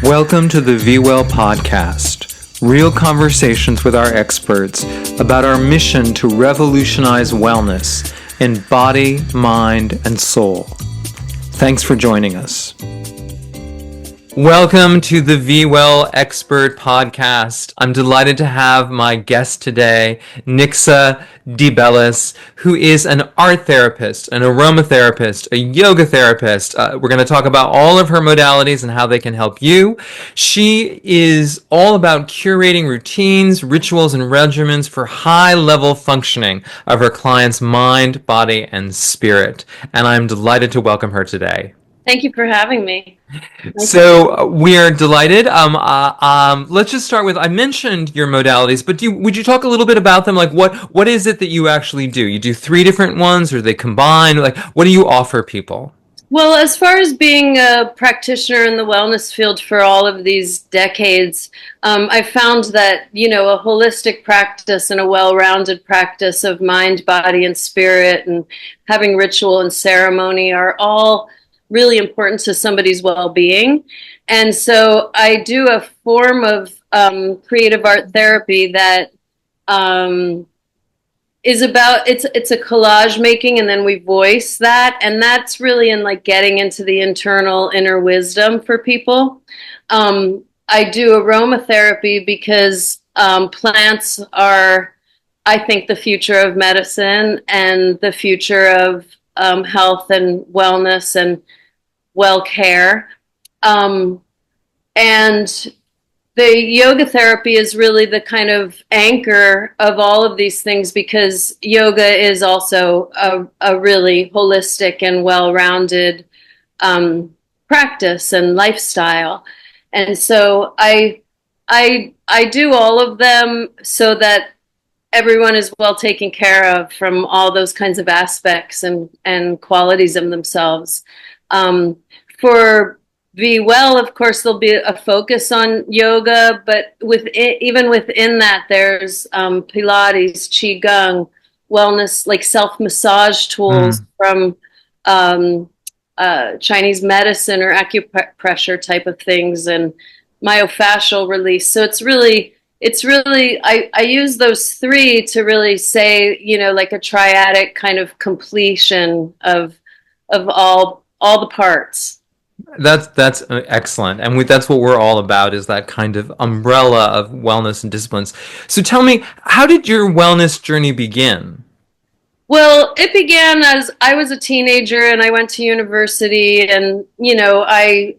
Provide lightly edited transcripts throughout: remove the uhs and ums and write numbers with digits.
Welcome to the VWell Podcast, real conversations with our experts about our mission to revolutionize wellness in body, mind, and soul. Thanks for joining us. Welcome to the VWell Expert Podcast. I'm delighted to have my guest today, Nixa De Bellis, who is an art therapist, an aromatherapist, a yoga therapist. We're going to talk about all of her modalities and how they can help you. She is all about curating routines, rituals, and regimens for high-level functioning of her clients' mind, body, and spirit. And I'm delighted to welcome her today. Thank you for having me. So we are delighted. Let's just start with, I mentioned your modalities, but would you talk a little bit about them? Like what is it that you actually do? You do 3 different ones, or they combine? Like, what do you offer people? Well, as far as being a practitioner in the wellness field for all of these decades, I found that, a holistic practice and a well-rounded practice of mind, body, and spirit, and having ritual and ceremony are all really important to somebody's well-being. And so I do a form of creative art therapy that is about, it's a collage making, and then we voice that, and that's really in like getting into the internal inner wisdom for people. I do aromatherapy because plants are, I think, the future of medicine and the future of health and wellness and well care. And the yoga therapy is really the kind of anchor of all of these things, because yoga is also a really holistic and well-rounded practice and lifestyle. And so I do all of them so that everyone is well taken care of from all those kinds of aspects and qualities of themselves. For VWell, of course, there'll be a focus on yoga, but even within that, there's Pilates, Qigong, wellness, like self-massage tools from Chinese medicine or acupressure type of things, and myofascial release. So it's really, I use those 3 to really say, like a triadic kind of completion of all the parts. That's excellent. And that's what we're all about, is that kind of umbrella of wellness and disciplines. So tell me, how did your wellness journey begin? Well, it began as I was a teenager and I went to university, and, I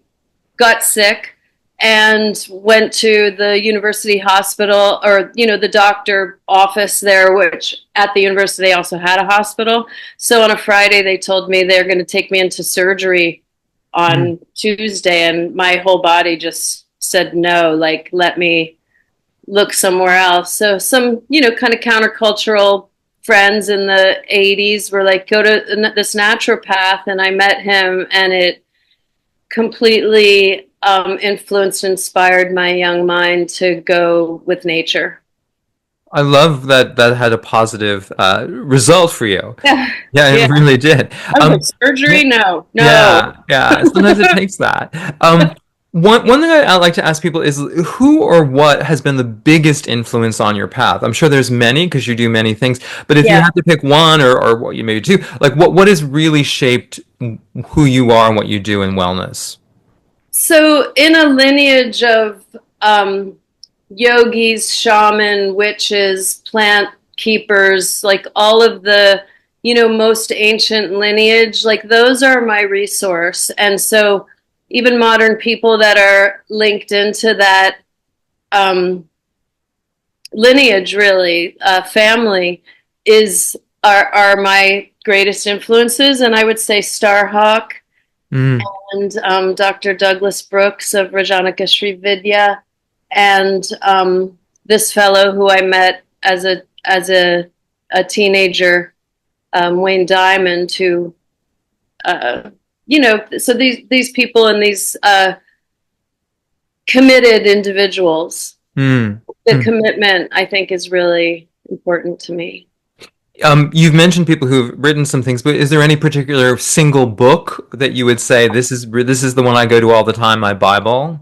got sick and went to the university hospital, or, the doctor office there, which at the university also had a hospital. So on a Friday, they told me they're going to take me into surgery on Tuesday, and my whole body just said no, like, let me look somewhere else. So some, kind of countercultural friends in the 80s were like, go to this naturopath, and I met him, and it completely influenced, inspired my young mind to go with nature. I love that had a positive result for you. Yeah, it really did. Surgery? No. Yeah. Sometimes it takes that. One thing I like to ask people is, who or what has been the biggest influence on your path? I'm sure there's many, because you do many things. But if you have to pick one, or what you maybe 2, like what has really shaped who you are and what you do in wellness? So in a lineage of yogis, shaman, witches, plant keepers, like all of the, most ancient lineage, like those are my resource. And so even modern people that are linked into that lineage, really, family, are my greatest influences. And I would say Starhawk and Dr. Douglas Brooks of Rajanika Sri Vidya, and this fellow who I met as a teenager, Wayne Diamond, who, so these people and these committed individuals. The commitment, I think, is really important to me. You've mentioned people who've written some things, but is there any particular single book that you would say this is the one I go to all the time, my Bible?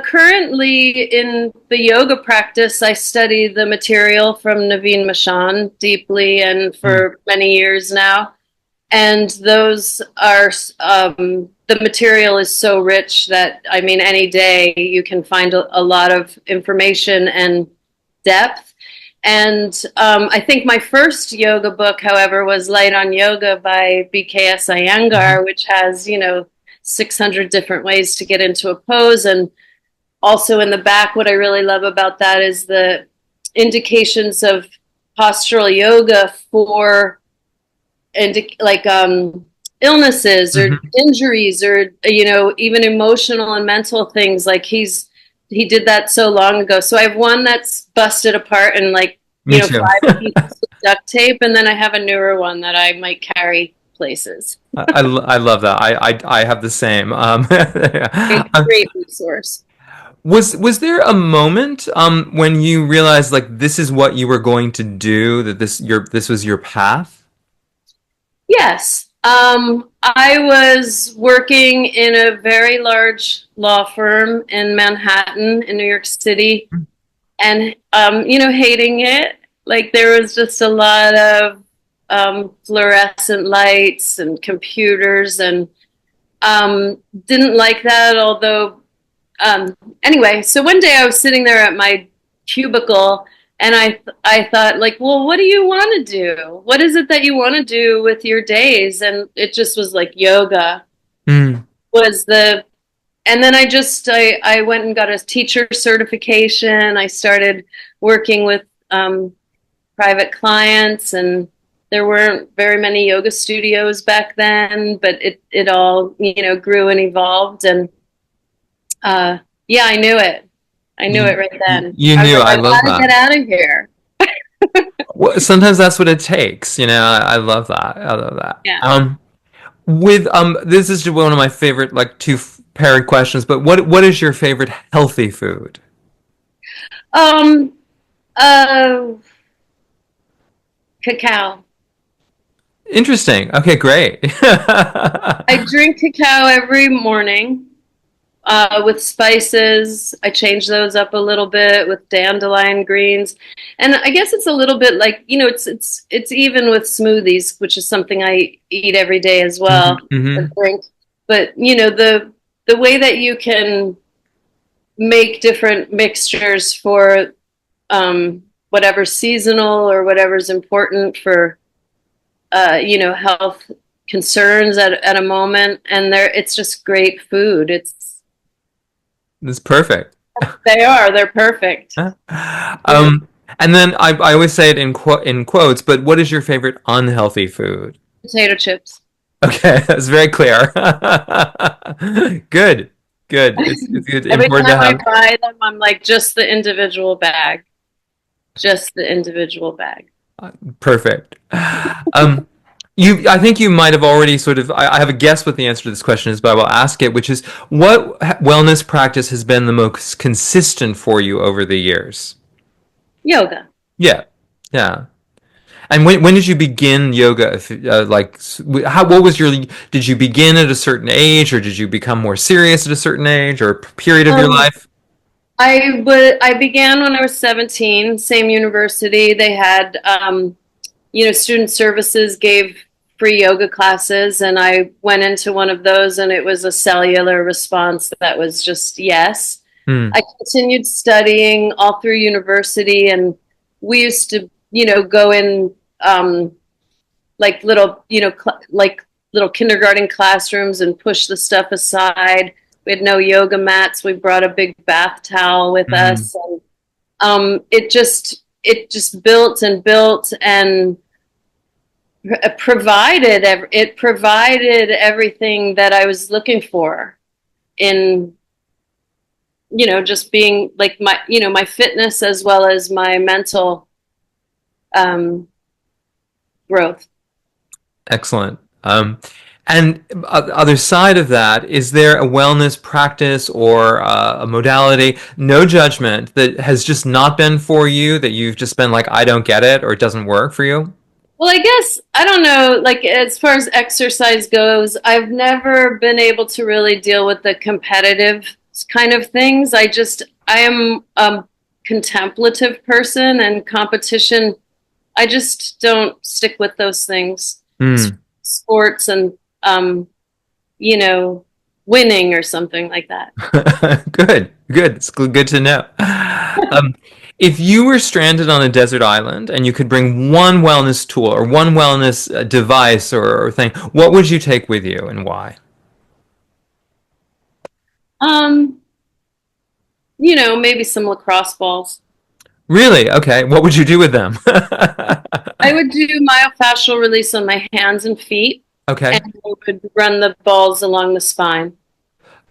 Currently in the yoga practice, I study the material from Naveen Mashan deeply and Mm. for many years now. And those are, the material is so rich that, I mean, any day you can find a lot of information and depth. And I think my first yoga book, however, was Light on Yoga by BKS Mhm. Iyengar, which has, 600 different ways to get into a pose. And also in the back, what I really love about that is the indications of postural yoga for like illnesses or Mhm. injuries or even emotional and mental things. Like he did that so long ago. So I have one that's busted apart and like Me too. five pieces of duct tape, and then I have a newer one that I might carry places. I love that. I have the same. A great resource. Was there a moment when you realized like this is what you were going to do, that this was your path? Yes. I was working in a very large law firm in Manhattan, in New York City, and hating it. Like there was just a lot of fluorescent lights and computers, and didn't like that. Although, um, anyway, so one day I was sitting there at my cubicle, and I thought, like, well, what do you want to do? What is it that you want to do with your days? And it just was like yoga Mm. was the and then I went and got a teacher certification. I started working with private clients, and there weren't very many yoga studios back then, but it all grew and evolved. And yeah, I knew it. I knew You, it right then. you I was knew. like, I I love gotta that. get out of here. Well, sometimes that's what it takes. I love that. I love that. Yeah. With this is one of my favorite like two paired questions. But what is your favorite healthy food? Um. Uh. Cacao. Interesting. Okay, great. I drink cacao every morning. With spices. I change those up a little bit with dandelion greens, and I guess it's a little bit like it's even with smoothies, which is something I eat every day as Hmm. well. Or Hmm. drink, but the way that you can make different mixtures for whatever's seasonal or whatever's important for health concerns at a moment, and it's just great food. It's perfect. They're perfect. Yeah. Um, and then I always say it in quotes, but what is your favorite unhealthy food? Potato chips. Okay, that's very clear. Good, good. It's good, Every important to time I have. buy them, I'm like, just the individual bag. Just the individual bag. Perfect. Um, I think you might have already sort of. I have a guess what the answer to this question is, but I will ask it, which is, what wellness practice has been the most consistent for you over the years? Yoga. Yeah, yeah. And when did you begin yoga? What was your? Did you begin at a certain age, or did you become more serious at a certain age, or period of your Um, life? I began when I was 17, same university. They had, student services gave free yoga classes, and I went into one of those, and it was a cellular response that was just yes. Hmm. I continued studying all through university, and we used to, go in like little, like little kindergarten classrooms and push the stuff aside. We had no yoga mats. We brought a big bath towel with Hmm. us, and it just built and built and provided everything that I was looking for in just being like my fitness as well as my mental um, growth. Excellent. And other side of that, is there a wellness practice or a modality, no judgment, that has just not been for you, that you've just been like, I don't get it, or it doesn't work for you? Well, I guess I don't know. Like as far as exercise goes, I've never been able to really deal with the competitive kind of things. I am a contemplative person, and competition. I just don't stick with those things. Hmm. Sports and um, you know, winning or something like that. Good, good. It's good to know. Um, if you were stranded on a desert island and you could bring one wellness tool or one wellness device or thing, what would you take with you and why? Um, maybe some lacrosse balls. Really? Okay. What would you do with them? I would do myofascial release on my hands and feet, and Okay. I would run the balls along the spine.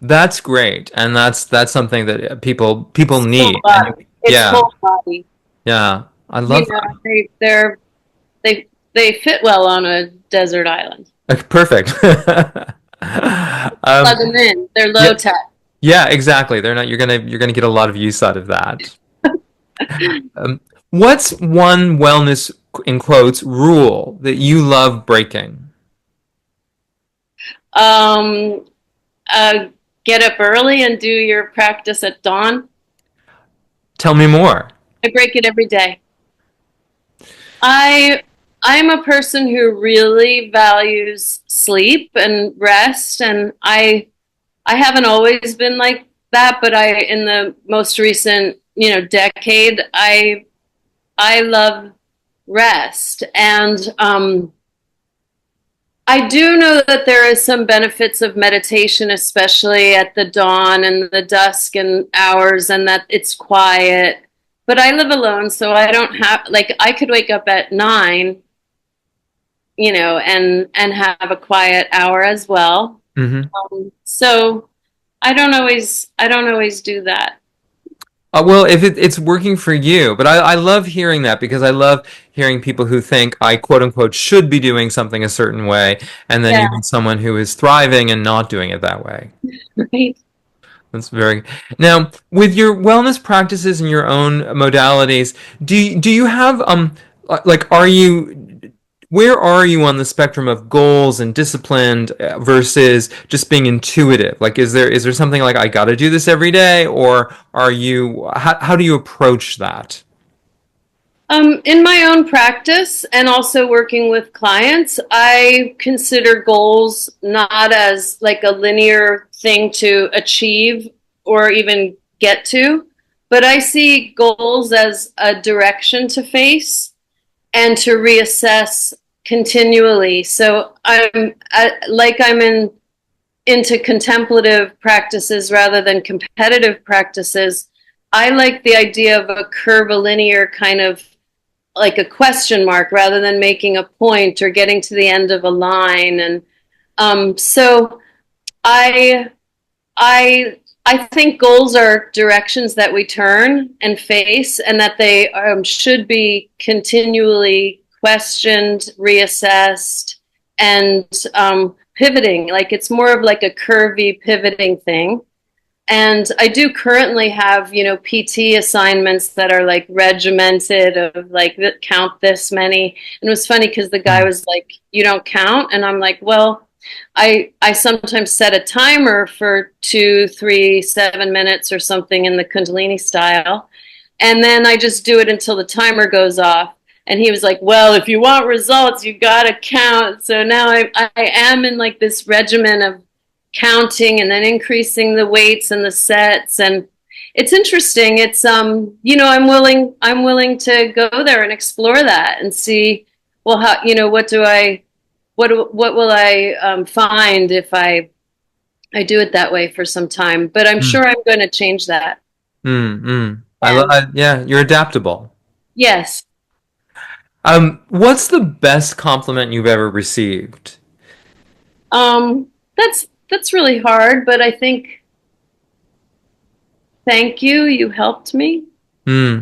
That's great, and that's something that people It's whole need. And body. It's yeah, whole body. yeah, I love that. They fit well on a desert island. Perfect. Plug them in. They're Yeah, low tech. yeah, exactly. They're not. You're gonna get a lot of use out of that. What's one wellness in quotes rule that you love breaking? Um, uh, get up early and do your practice at dawn. Tell me more. I break it every day. I I'm a person who really values sleep and rest, and I haven't always been like that, but I in the most recent decade I love rest, and I do know that there is some benefits of meditation, especially at the dawn and the dusk and hours, and that it's quiet. But I live alone, so I don't have like I could wake up at 9, and have a quiet hour as well. Hmm. So I don't always do that. Well, if it's working for you, but I love hearing that because I love hearing people who think I quote unquote should be doing something a certain way, and then you Yeah, meet someone who is thriving and not doing it that way. right. That's very now with your wellness practices and your own modalities. Do you have like are you where are you on the spectrum of goals and disciplined versus just being intuitive? Like, is there something like I got to do this every day, or are you how do you approach that? In my own practice and also working with clients, I consider goals not as like a linear thing to achieve or even get to, but I see goals as a direction to face and to reassess continually. So I'm into contemplative practices rather than competitive practices. I like the idea of a curvilinear kind of like a question mark rather than making a point or getting to the end of a line. And so I I think goals are directions that we turn and face, and that they should be continually questioned, reassessed, and pivoting. Like it's more of like a curvy pivoting thing. And I do currently have, PT assignments that are like regimented of like count this many. And it was funny because the guy was like, "You don't count," and I'm like, "Well, I sometimes set a timer for 2, 3, 7 minutes or something in the Kundalini style, and then I just do it until the timer goes off." And he was like, "Well, if you want results, you gotta count." So now I am in like this regimen of counting and then increasing the weights and the sets, and it's interesting. It's I'm willing to go there and explore that and see, well, how, what will I find if I do it that way for some time, but I'm Mm, sure I'm going to change that. I love. And Yeah, you're adaptable. yes. What's the best compliment you've ever received? That's really hard, but I think thank you, you helped me. Hmm.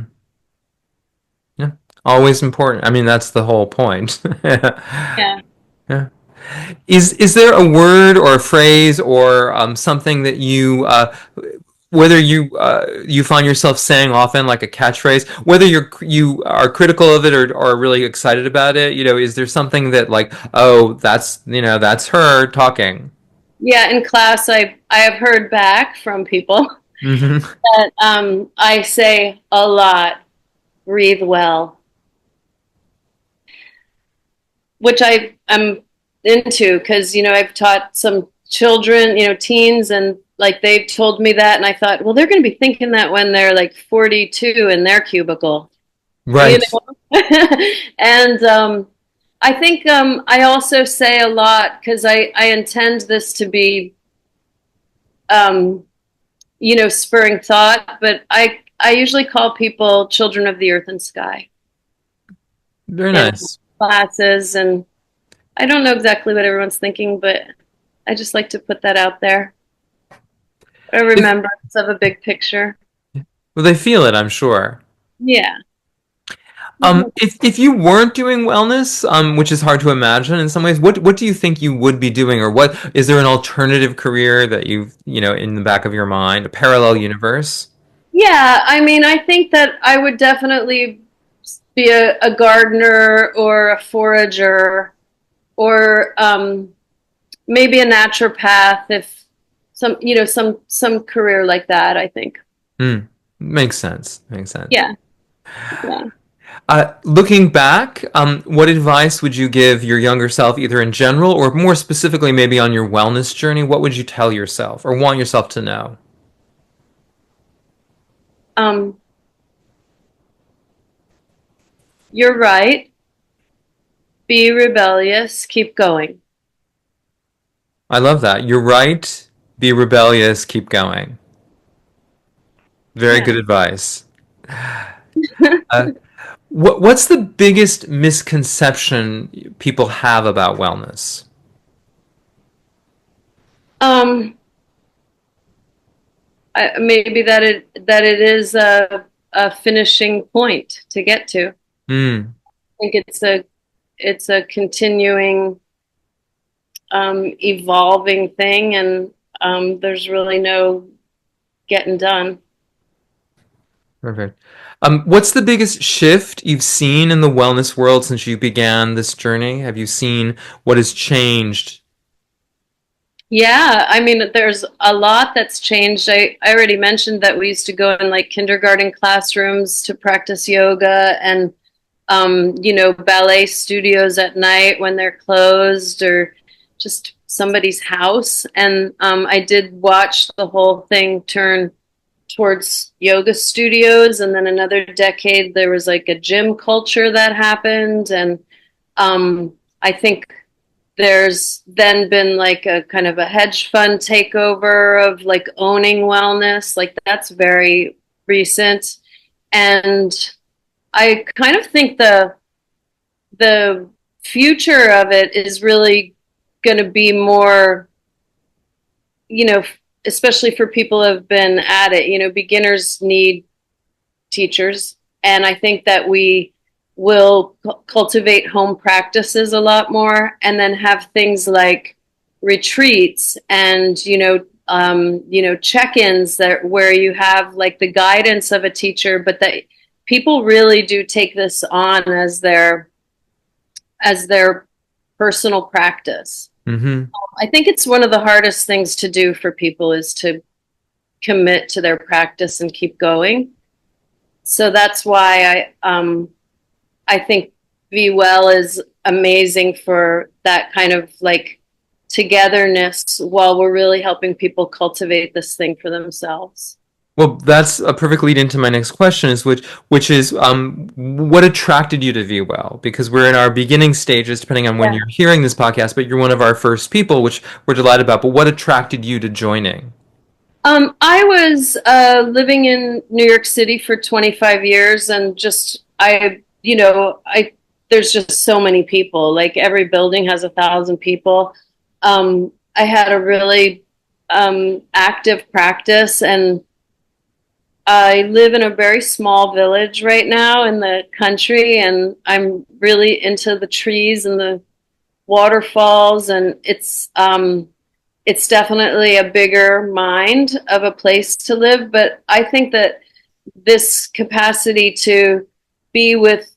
Yeah, always important. I mean, that's the whole point. Yeah. Yeah. Is there a word or a phrase or something that you whether you find yourself saying often like a catchphrase, whether you are critical of it or are really excited about it, is there something that like, oh, that's her talking? Yeah, in class, I have heard back from people Hmm. that I say a lot, breathe well, which I'm into because I've taught some children, teens, and like they told me that, and I thought, well, they're going to be thinking that when they're like 42 in their cubicle, you Right. know. And I think I also say a lot because I intend this to be um, spurring thought, but I usually call people children of the earth and sky Very in nice. classes, and I don't know exactly what everyone's thinking, but I just like to put that out there. A If, remembrance of a big picture. well, they feel it, I'm sure. Yeah. If you weren't doing wellness, which is hard to imagine in some ways, what do you think you would be doing, or what is there an alternative career that you've in the back of your mind, a parallel universe? Yeah, I mean, I think that I would definitely be a gardener or a forager or maybe a naturopath if some career like that, I think. Hmm. Makes sense. Makes sense. Yeah. Yeah. Looking back, what advice would you give your younger self, either in general or more specifically, maybe on your wellness journey? What would you tell yourself or want yourself to know? Um, you're right. Be rebellious, keep going. I love that. You're right. Be rebellious. Keep going. Very Yeah. good advice. Uh, what's the biggest misconception people have about wellness? Um, maybe that it is a finishing point to get to. I Hmm. think it's a continuing evolving thing, and there's really no getting done. Perfect. What's the biggest shift you've seen in the wellness world since you began this journey? Have you seen what has changed? Yeah, I mean, there's a lot that's changed. I already mentioned that we used to go in like kindergarten classrooms to practice yoga and, ballet studios at night when they're closed or just somebody's house. And I did watch the whole thing turn towards yoga studios. And then another decade, there was like a gym culture that happened. And I think there's then been like a kind of a hedge fund takeover of like owning wellness. Like that's very recent. And I kind of think the future of it is really going to be more, you know, especially for people who have been at it. Beginners need teachers, and I think that we will cultivate home practices a lot more, and then have things like retreats and check-ins that where you have like the guidance of a teacher, but that people really do take this on as their personal practice. Hmm. I think it's one of the hardest things to do for people is to commit to their practice and keep going. So that's why I think VWell is amazing for that kind of like togetherness while we're really helping people cultivate this thing for themselves. Well, that's a perfect lead into my next question, is which is what attracted you to VWell? Because we're in our beginning stages, depending on when Yeah. you're hearing this podcast, but you're one of our first people, which we're delighted about. But what attracted you to joining? I was living in New York City for 25 years, and just there's just so many people. Like every building has 1,000 people. I had a really active practice, and I live in a very small village right now in the country, and I'm really into the trees and the waterfalls, and it's definitely a bigger mind of a place to live. But I think that this capacity to be with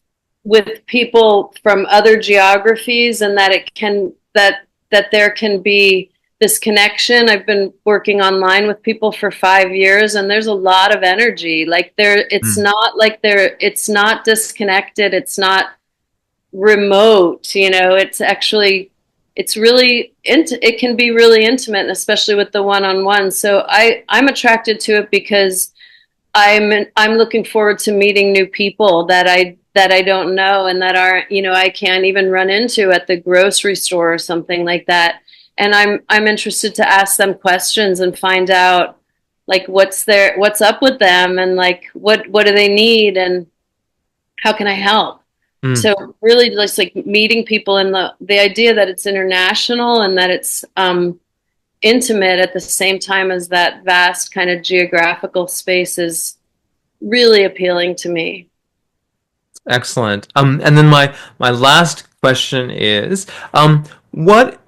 people from other geographies, and that it can that there can be this connection. I've been working online with people for 5 years, and there's a lot of energy. Like it's not like it's not disconnected. It's not remote. It's actually it can be really intimate, and especially with the one-on-one. So I'm attracted to it because I'm looking forward to meeting new people that I don't know, and that are, I can't even run into at the grocery store or something like that. And I'm interested to ask them questions and find out like what's up with them, and like what do they need, and how can I help? So really just like meeting people, and the idea that it's international and that it's intimate at the same time as that vast kind of geographical space is really appealing to me. Excellent. And then my last question is, what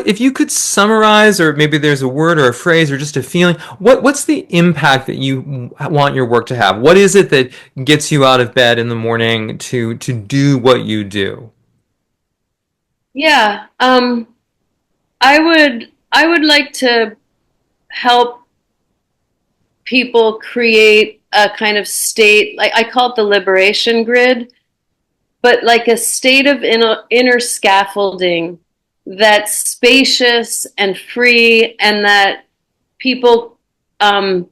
if you could summarize, or maybe there's a word or a phrase or just a feeling, what's the impact that you want your work to have? What is it that gets you out of bed in the morning to do what you do? Yeah, I would like to help people create a kind of state, like I call it the liberation grid, but like a state of inner scaffolding that's spacious and free, and that people in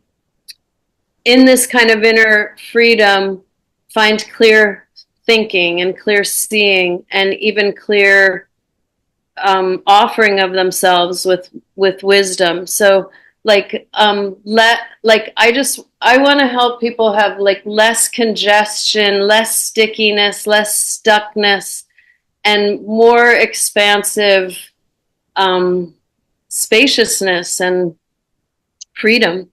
this kind of inner freedom find clear thinking and clear seeing, and even clear offering of themselves with wisdom. So I want to help people have like less congestion, less stickiness, less stuckness, and more expansive spaciousness and freedom.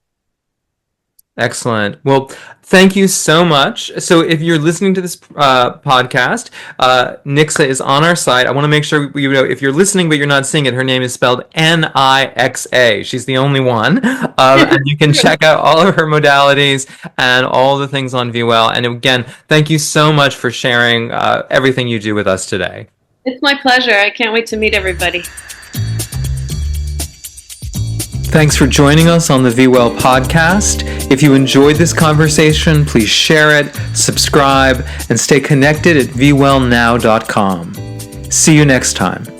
Excellent. Well, thank you so much. So if you're listening to this podcast, Nixa is on our site. I want to make sure if you're listening but you're not seeing it, her name is spelled Nixa. She's the only one. And you can check out all of her modalities and all the things on VWell. And again, thank you so much for sharing everything you do with us today. It's my pleasure. I can't wait to meet everybody. Thanks for joining us on the VWell podcast. If you enjoyed this conversation, please share it, subscribe, and stay connected at VWellNow.com. See you next time.